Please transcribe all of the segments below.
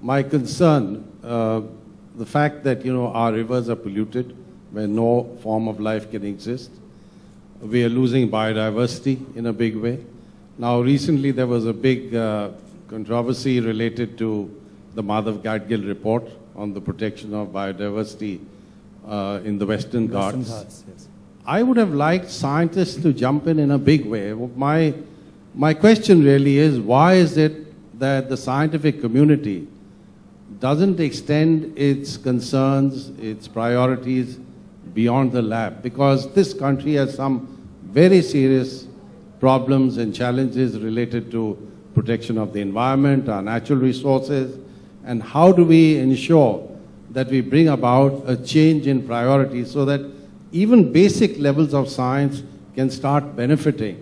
my concern, the fact that, our rivers are polluted, where no form of life can exist. We are losing biodiversity in a big way. Now, recently there was a big controversy related to the Madhav Gadgil report on the protection of biodiversity in the Western Ghats. Yes. I would have liked scientists to jump in a big way. My question really is, why is it that the scientific community doesn't extend its concerns, its priorities beyond the lab? Because this country has some very serious problems and challenges related to protection of the environment, our natural resources, and how do we ensure that we bring about a change in priorities so that even basic levels of science can start benefiting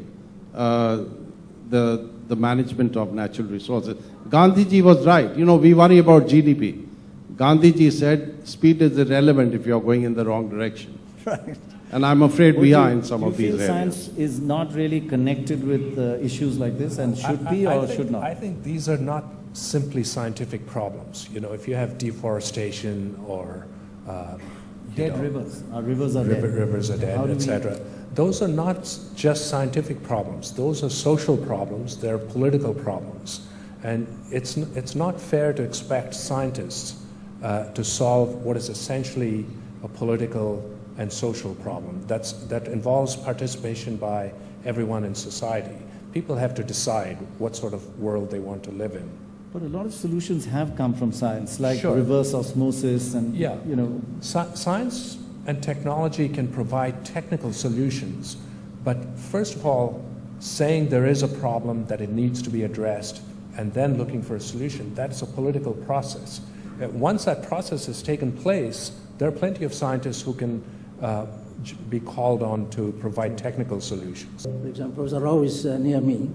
the management of natural resources. Gandhiji was right. We worry about GDP. Gandhiji said speed is irrelevant if you're going in the wrong direction. Right. And I'm afraid we are in some of these areas. Science is not really connected with issues like this and should be or should not? I think these are not simply scientific problems. If you have deforestation or dead rivers. Our rivers are dead. Rivers are dead, etc. Those are not just scientific problems. Those are social problems. They're political problems. And it's not fair to expect scientists to solve what is essentially a political and social problem that involves participation by everyone in society. People have to decide what sort of world they want to live in. But a lot of solutions have come from science, like Sure. reverse osmosis and, Science and technology can provide technical solutions, but first of all, saying there is a problem that it needs to be addressed and then looking for a solution, that's a political process. Once that process has taken place, there are plenty of scientists who can be called on to provide technical solutions. For example, Professor Rao is near me.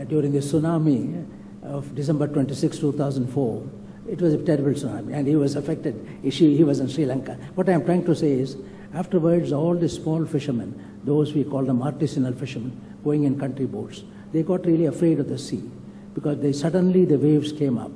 During the tsunami of December 26, 2004, it was a terrible tsunami, and he was affected. He was in Sri Lanka. What I am trying to say is, afterwards, all the small fishermen, those we call them artisanal fishermen, going in country boats, they got really afraid of the sea because suddenly the waves came up.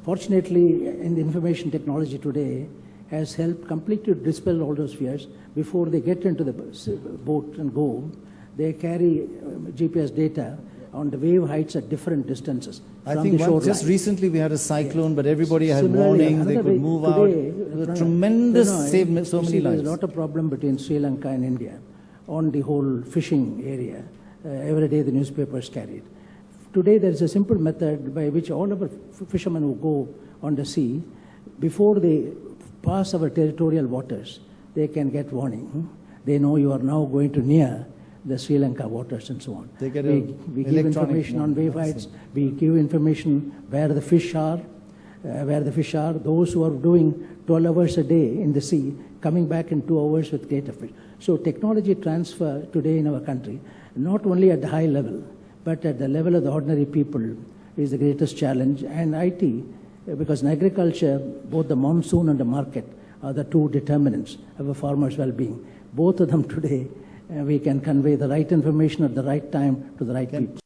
Fortunately, in the information technology today, has helped completely dispel all those fears. Before they get into the boat and go, they carry GPS data on the wave heights at different distances. I think just recently we had a cyclone, but everybody had warning, they could move out. It was a tremendous, saved so many lives. There's not a problem between Sri Lanka and India on the whole fishing area. Every day the newspapers carried. Today there is a simple method by which all of our fishermen who go on the sea, before they pass our territorial waters, they can get warning. They know you are now going to near the Sri Lanka waters and so on. They get we give information on wave heights. We give information where the fish are. Those who are doing 12 hours a day in the sea, coming back in 2 hours with greater fish. So technology transfer today in our country, not only at the high level, but at the level of the ordinary people, is the greatest challenge. And IT, because in agriculture, both the monsoon and the market are the two determinants of a farmer's well-being. Both of them today, we can convey the right information at the right time to the right people.